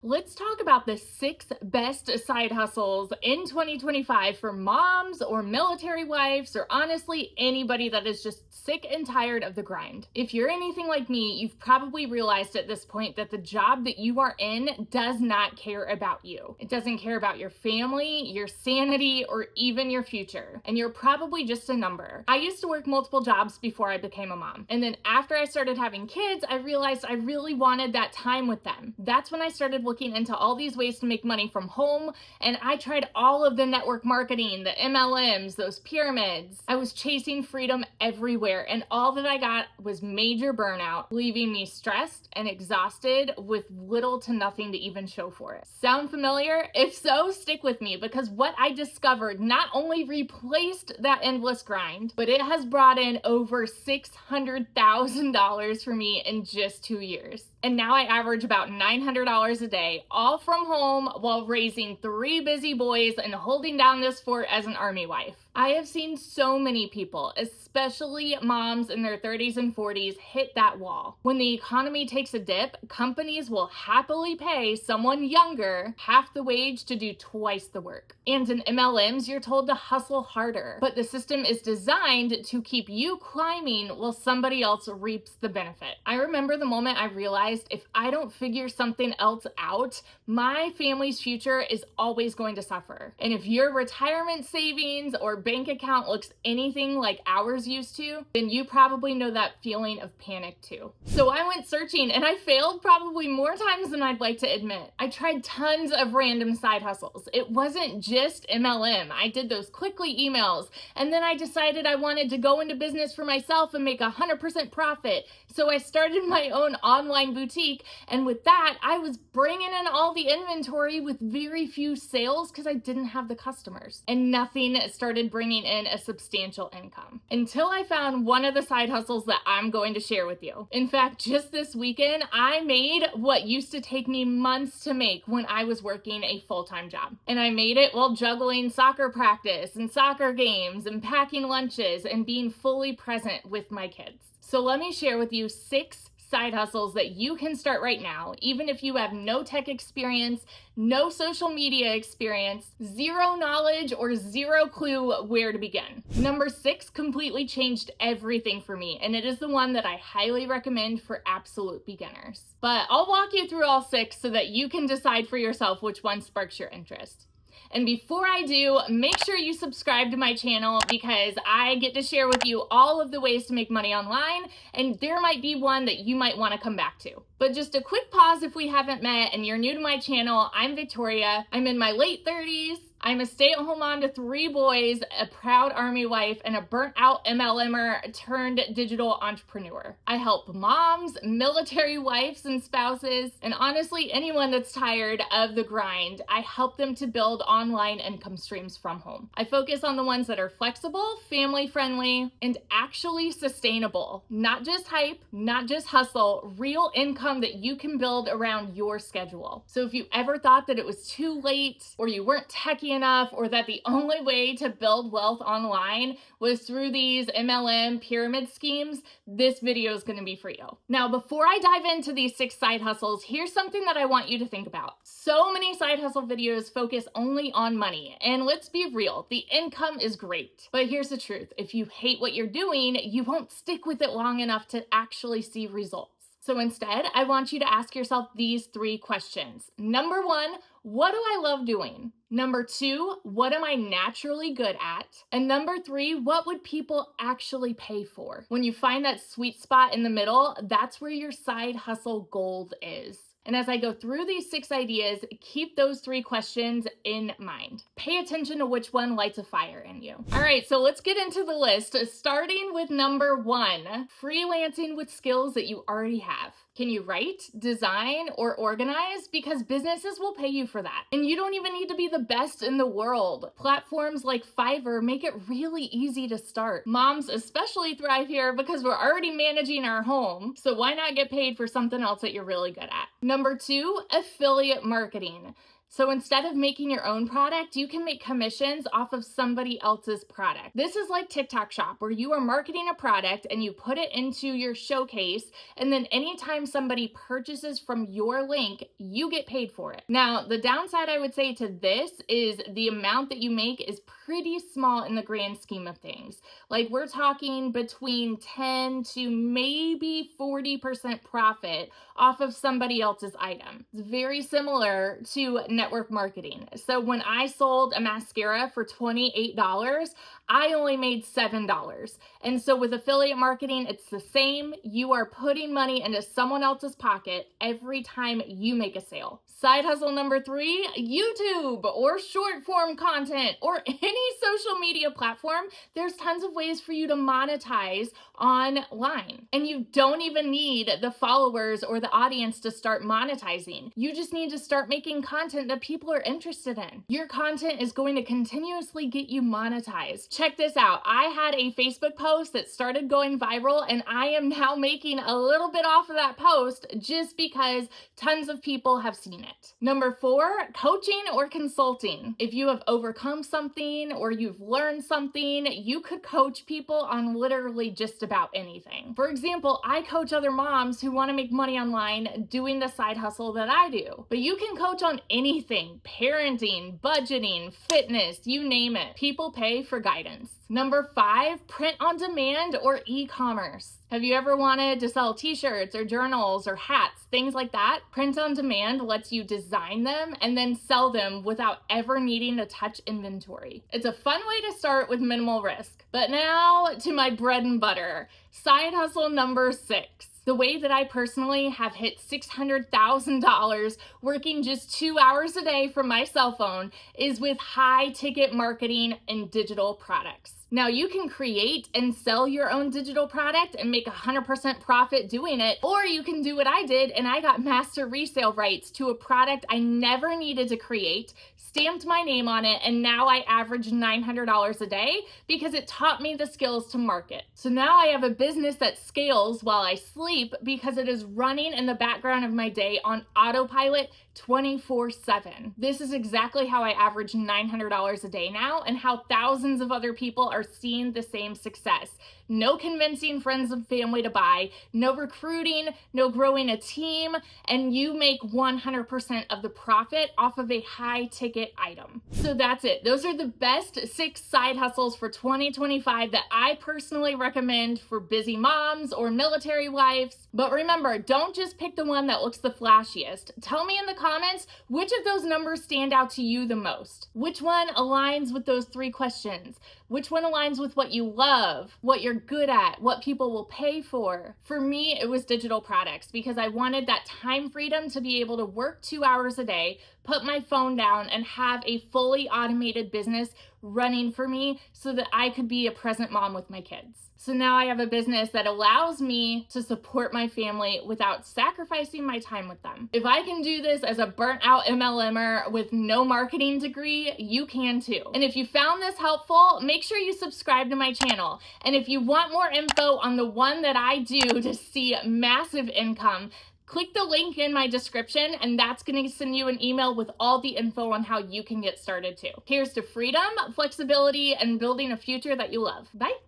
Let's talk about the 6 best side hustles in 2025 for moms or military wives, or honestly, anybody that is just sick and tired of the grind. If you're anything like me, you've probably realized at this point that the job that you are in does not care about you. It doesn't care about your family, your sanity, or even your future. And you're probably just a number. I used to work multiple jobs before I became a mom. And then after I started having kids, I realized I really wanted that time with them. That's when I started looking into all these ways to make money from home, and I tried all of the network marketing, the MLMs, those pyramids. I was chasing freedom everywhere, and all that I got was major burnout, leaving me stressed and exhausted with little to nothing to even show for it. Sound familiar? If so, stick with me, because what I discovered not only replaced that endless grind, but it has brought in over $600,000 for me in just 2 years. And now I average about $900 a day, all from home, while raising 3 busy boys and holding down this fort as an army wife. I have seen so many people, especially moms in their 30s and 40s, hit that wall. When the economy takes a dip, companies will happily pay someone younger half the wage to do twice the work. And in MLMs, you're told to hustle harder, but the system is designed to keep you climbing while somebody else reaps the benefit. I remember the moment I realized if I don't figure something else out, my family's future is always going to suffer. And if your retirement savings or bank account looks anything like ours used to, then you probably know that feeling of panic too. So I went searching, and I failed probably more times than I'd like to admit. I tried tons of random side hustles. It wasn't just MLM. I did those quickly emails, and then I decided I wanted to go into business for myself and make 100% profit. So I started my own online boutique, and with that, I was bringing in all the inventory with very few sales because I didn't have the customers, and nothing started bringing in a substantial income until I found one of the side hustles that I'm going to share with you. In fact, just this weekend, I made what used to take me months to make when I was working a full-time job. And I made it while juggling soccer practice and soccer games and packing lunches and being fully present with my kids. So let me share with you 6 side hustles that you can start right now, even if you have no tech experience, no social media experience, zero knowledge, or zero clue where to begin. Number 6 completely changed everything for me, and it is the one that I highly recommend for absolute beginners. But I'll walk you through all 6 so that you can decide for yourself which one sparks your interest. And before I do, make sure you subscribe to my channel, because I get to share with you all of the ways to make money online, and there might be one that you might want to come back to. But just a quick pause if we haven't met and you're new to my channel. I'm Victoria. I'm in my late 30s. I'm a stay-at-home mom to 3 boys, a proud army wife, and a burnt-out MLMer turned digital entrepreneur. I help moms, military wives and spouses, and honestly anyone that's tired of the grind. I help them to build online income streams from home. I focus on the ones that are flexible, family-friendly, and actually sustainable. Not just hype, not just hustle, real income that you can build around your schedule. So if you ever thought that it was too late, or you weren't techie enough, or that the only way to build wealth online was through these MLM pyramid schemes, this video is going to be for you. Now, before I dive into these 6 side hustles, here's something that I want you to think about. So many side hustle videos focus only on money, and let's be real, the income is great. But here's the truth: if you hate what you're doing, you won't stick with it long enough to actually see results. So instead, I want you to ask yourself these 3 questions. Number 1, what do I love doing? Number 2, what am I naturally good at? And number 3, what would people actually pay for? When you find that sweet spot in the middle, that's where your side hustle gold is. And as I go through these 6 ideas, keep those 3 questions in mind. Pay attention to which one lights a fire in you. All right, so let's get into the list, starting with number 1, freelancing with skills that you already have. Can you write, design, or organize? Because businesses will pay you for that. And you don't even need to be the best in the world. Platforms like Fiverr make it really easy to start. Moms especially thrive here because we're already managing our home, so why not get paid for something else that you're really good at? Number 2, affiliate marketing. So instead of making your own product, you can make commissions off of somebody else's product. This is like TikTok Shop, where you are marketing a product and you put it into your showcase, and then anytime somebody purchases from your link, you get paid for it. Now, the downside I would say to this is the amount that you make is pretty small in the grand scheme of things. Like, we're talking between 10 to maybe 40% profit off of somebody else's item. It's very similar to network marketing. So when I sold a mascara for $28, I only made $7. And so with affiliate marketing, it's the same. You are putting money into someone else's pocket every time you make a sale. Side hustle number 3, YouTube or short form content or any social media platform. There's tons of ways for you to monetize online. And you don't even need the followers or the audience to start monetizing. You just need to start making content that people are interested in. Your content is going to continuously get you monetized. Check this out. I had a Facebook post that started going viral, and I am now making a little bit off of that post just because tons of people have seen it. Number 4, coaching or consulting. If you have overcome something or you've learned something, you could coach people on literally just about anything. For example, I coach other moms who want to make money online doing the side hustle that I do. But you can coach on anything: parenting, budgeting, fitness, you name it. People pay for guidance. Number 5, print on demand or e-commerce. Have you ever wanted to sell t-shirts or journals or hats, things like that? Print on demand lets you design them and then sell them without ever needing to touch inventory. It's a fun way to start with minimal risk. But now to my bread and butter, side hustle number 6. The way that I personally have hit $600,000 working just 2 hours a day from my cell phone is with high ticket marketing and digital products. Now, you can create and sell your own digital product and make 100% profit doing it, or you can do what I did, and I got master resale rights to a product I never needed to create, stamped my name on it, and now I average $900 a day because it taught me the skills to market. So now I have a business that scales while I sleep because it is running in the background of my day on autopilot 24/7. This is exactly how I average $900 a day now, and how thousands of other people are seeing the same success. No convincing friends and family to buy, no recruiting, no growing a team, and you make 100% of the profit off of a high ticket item. So that's it. Those are the best 6 side hustles for 2025 that I personally recommend for busy moms or military wives. But remember, don't just pick the one that looks the flashiest. Tell me in the comments which of those numbers stand out to you the most. Which one aligns with those 3 questions? Which one aligns with what you love, what you're good at, what people will pay for? For me, it was digital products because I wanted that time freedom to be able to work 2 hours a day, put my phone down, and have a fully automated business running for me so that I could be a present mom with my kids. So now I have a business that allows me to support my family without sacrificing my time with them. If I can do this as a burnt out MLMer with no marketing degree, you can too. And if you found this helpful, make sure you subscribe to my channel. And if you want more info on the one that I do to see massive income, click the link in my description, and that's going to send you an email with all the info on how you can get started too. Here's to freedom, flexibility, and building a future that you love. Bye.